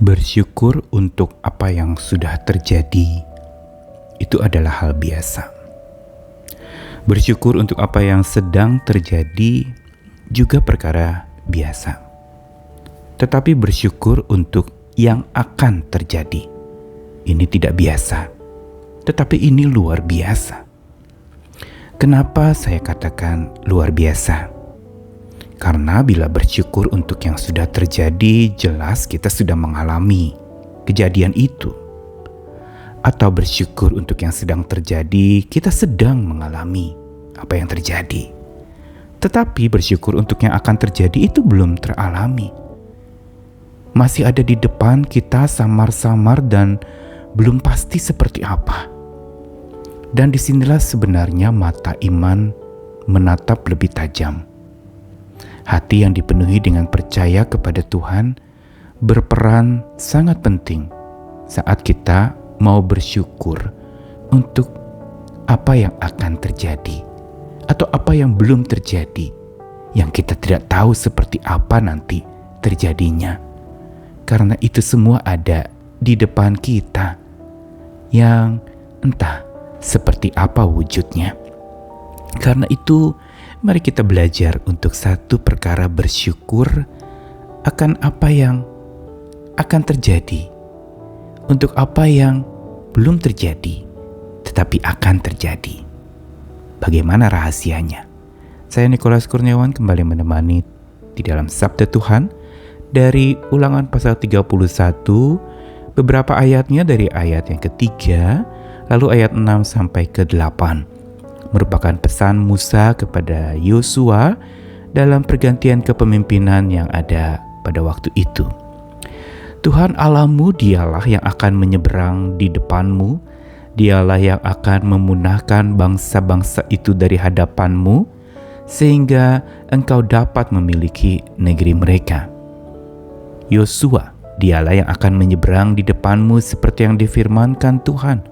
Bersyukur untuk apa yang sudah terjadi itu adalah hal biasa. Bersyukur untuk apa yang sedang terjadi juga perkara biasa. Tetapi bersyukur untuk yang akan terjadi, ini tidak biasa, tetapi ini luar biasa. Kenapa saya katakan luar biasa? Karena bila bersyukur untuk yang sudah terjadi, jelas kita sudah mengalami kejadian itu. Atau bersyukur untuk yang sedang terjadi, kita sedang mengalami apa yang terjadi. Tetapi bersyukur untuk yang akan terjadi itu belum teralami. Masih ada di depan kita samar-samar dan belum pasti seperti apa. Dan disinilah sebenarnya mata iman menatap lebih tajam. Hati yang dipenuhi dengan percaya kepada Tuhan berperan sangat penting saat kita mau bersyukur untuk apa yang akan terjadi atau apa yang belum terjadi, yang kita tidak tahu seperti apa nanti terjadinya. Karena itu semua ada di depan kita yang entah seperti apa wujudnya. Karena itu mari kita belajar untuk satu perkara bersyukur akan apa yang akan terjadi, untuk apa yang belum terjadi, tetapi akan terjadi. Bagaimana rahasianya? Saya Nikolas Kurniawan kembali menemani di dalam Sabda Tuhan dari Ulangan pasal 31, beberapa ayatnya dari ayat yang ketiga, lalu ayat 6 sampai ke 8. Merupakan pesan Musa kepada Yosua dalam pergantian kepemimpinan yang ada pada waktu itu. Tuhan Allahmu dialah yang akan menyeberang di depanmu, dialah yang akan memunahkan bangsa-bangsa itu dari hadapanmu, sehingga engkau dapat memiliki negeri mereka. Yosua, dialah yang akan menyeberang di depanmu seperti yang difirmankan Tuhan.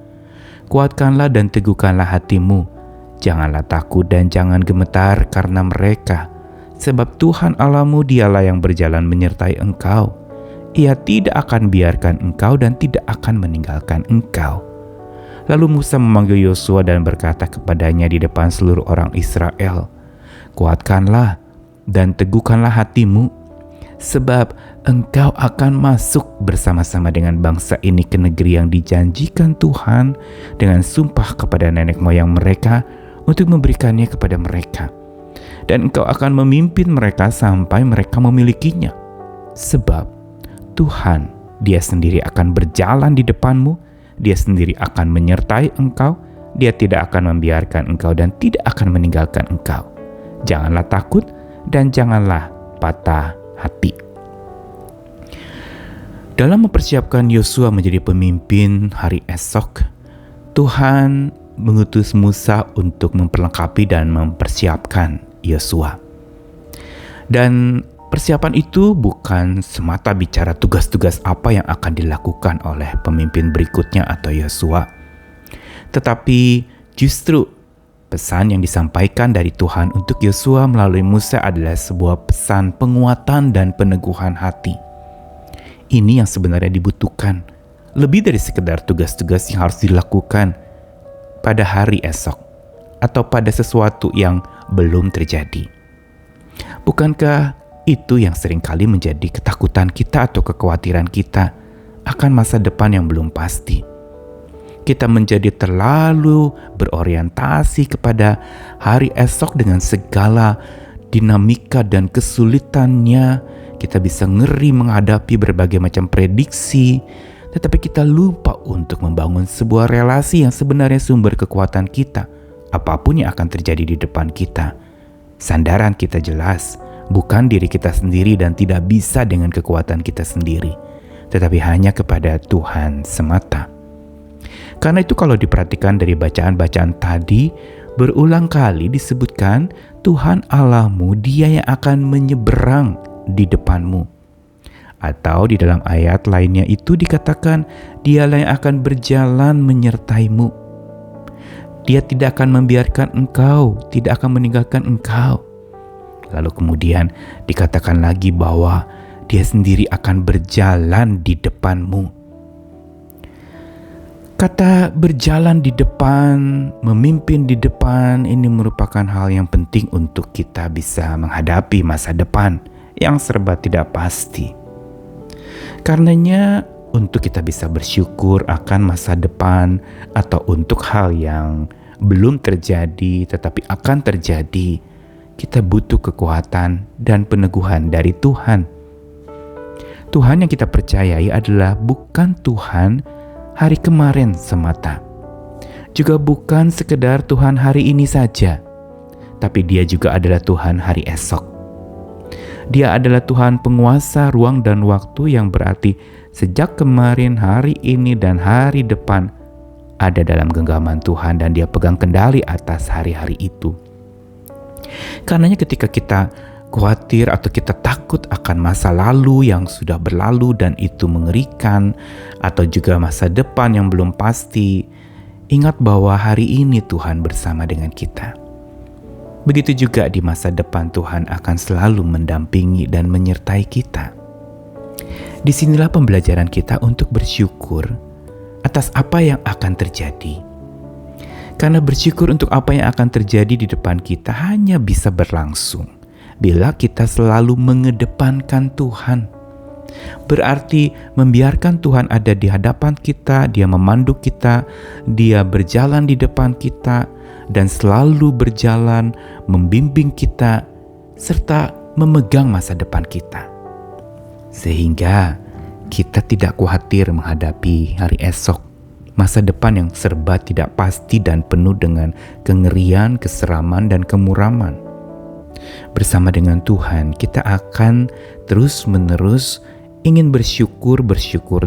Kuatkanlah dan teguhkanlah hatimu. Janganlah takut dan jangan gemetar karena mereka, sebab Tuhan Allahmu dialah yang berjalan menyertai engkau. Ia tidak akan biarkan engkau dan tidak akan meninggalkan engkau. Lalu Musa memanggil Yosua dan berkata kepadanya di depan seluruh orang Israel, kuatkanlah dan teguhkanlah hatimu, sebab engkau akan masuk bersama-sama dengan bangsa ini ke negeri yang dijanjikan Tuhan dengan sumpah kepada nenek moyang mereka untuk memberikannya kepada mereka. Dan engkau akan memimpin mereka sampai mereka memilikinya. Sebab Tuhan, Dia sendiri akan berjalan di depanmu, Dia sendiri akan menyertai engkau, Dia tidak akan membiarkan engkau dan tidak akan meninggalkan engkau. Janganlah takut dan janganlah patah hati. Dalam mempersiapkan Yosua menjadi pemimpin hari esok, Tuhan mengutus Musa untuk memperlengkapi dan mempersiapkan Yosua. Dan persiapan itu bukan semata bicara tugas-tugas apa yang akan dilakukan oleh pemimpin berikutnya atau Yosua, tetapi justru pesan yang disampaikan dari Tuhan untuk Yosua melalui Musa adalah sebuah pesan penguatan dan peneguhan hati. Ini yang sebenarnya dibutuhkan, lebih dari sekedar tugas-tugas yang harus dilakukan pada hari esok atau pada sesuatu yang belum terjadi. Bukankah itu yang seringkali menjadi ketakutan kita atau kekhawatiran kita akan masa depan yang belum pasti? Kita menjadi terlalu berorientasi kepada hari esok dengan segala dinamika dan kesulitannya. Kita bisa ngeri menghadapi berbagai macam prediksi, tetapi kita lupa untuk membangun sebuah relasi yang sebenarnya sumber kekuatan kita, apapun yang akan terjadi di depan kita. Sandaran kita jelas, bukan diri kita sendiri dan tidak bisa dengan kekuatan kita sendiri, tetapi hanya kepada Tuhan semata. Karena itu kalau diperhatikan dari bacaan-bacaan tadi, berulang kali disebutkan Tuhan Allahmu, Dia yang akan menyeberang di depanmu. Atau di dalam ayat lainnya itu dikatakan Dialah yang akan berjalan menyertaimu. Dia tidak akan membiarkan engkau, tidak akan meninggalkan engkau. Lalu kemudian dikatakan lagi bahwa Dia sendiri akan berjalan di depanmu. Kata berjalan di depan, memimpin di depan, ini merupakan hal yang penting untuk kita bisa menghadapi masa depan yang serba tidak pasti. Karenanya, untuk kita bisa bersyukur akan masa depan atau untuk hal yang belum terjadi tetapi akan terjadi, kita butuh kekuatan dan peneguhan dari Tuhan. Tuhan yang kita percayai adalah bukan Tuhan hari kemarin semata, juga bukan sekedar Tuhan hari ini saja, tapi Dia juga adalah Tuhan hari esok. Dia adalah Tuhan penguasa ruang dan waktu, yang berarti sejak kemarin, hari ini, dan hari depan ada dalam genggaman Tuhan, dan Dia pegang kendali atas hari-hari itu. Karenanya ketika kita khawatir atau kita takut akan masa lalu yang sudah berlalu dan itu mengerikan, atau juga masa depan yang belum pasti, ingat bahwa hari ini Tuhan bersama dengan kita. Begitu juga di masa depan, Tuhan akan selalu mendampingi dan menyertai kita. Disinilah pembelajaran kita untuk bersyukur atas apa yang akan terjadi. Karena bersyukur untuk apa yang akan terjadi di depan kita hanya bisa berlangsung bila kita selalu mengedepankan Tuhan. Berarti membiarkan Tuhan ada di hadapan kita, Dia memandu kita, Dia berjalan di depan kita, dan selalu berjalan membimbing kita, serta memegang masa depan kita. Sehingga kita tidak khawatir menghadapi hari esok, masa depan yang serba tidak pasti dan penuh dengan kengerian, keseraman, dan kemuraman. Bersama dengan Tuhan, kita akan terus-menerus ingin bersyukur,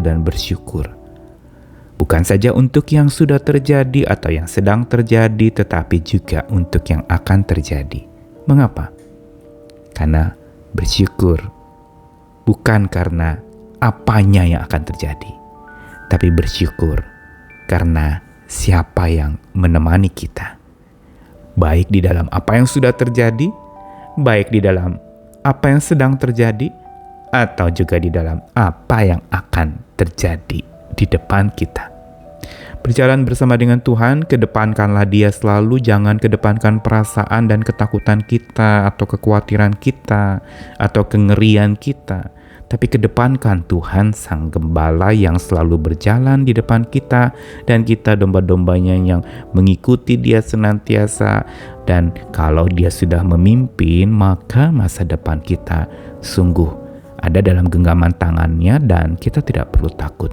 dan bersyukur. Bukan saja untuk yang sudah terjadi atau yang sedang terjadi, tetapi juga untuk yang akan terjadi. Mengapa? Karena bersyukur bukan karena apanya yang akan terjadi, tapi bersyukur karena siapa yang menemani kita. Baik di dalam apa yang sudah terjadi, baik di dalam apa yang sedang terjadi, atau juga di dalam apa yang akan terjadi di depan kita. Berjalan bersama dengan Tuhan, kedepankanlah Dia selalu, jangan kedepankan perasaan dan ketakutan kita, atau kekhawatiran kita, atau kengerian kita, tapi kedepankan Tuhan Sang Gembala yang selalu berjalan di depan kita, dan kita domba-dombanya yang mengikuti Dia senantiasa. Dan kalau Dia sudah memimpin, maka masa depan kita sungguh ada dalam genggaman tangannya, dan kita tidak perlu takut.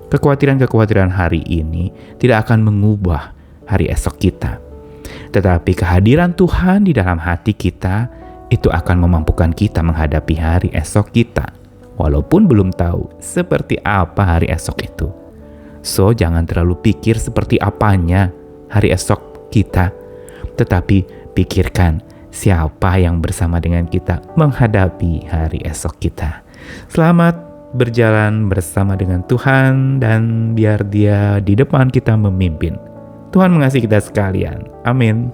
Kekhawatiran-kekhawatiran hari ini tidak akan mengubah hari esok kita, tetapi kehadiran Tuhan di dalam hati kita itu akan memampukan kita menghadapi hari esok kita, walaupun belum tahu seperti apa hari esok itu. So, jangan terlalu pikir seperti apanya hari esok kita, tetapi pikirkan siapa yang bersama dengan kita menghadapi hari esok kita. Selamat berjalan bersama dengan Tuhan, dan biar Dia di depan kita memimpin. Tuhan mengasihi kita sekalian. Amin.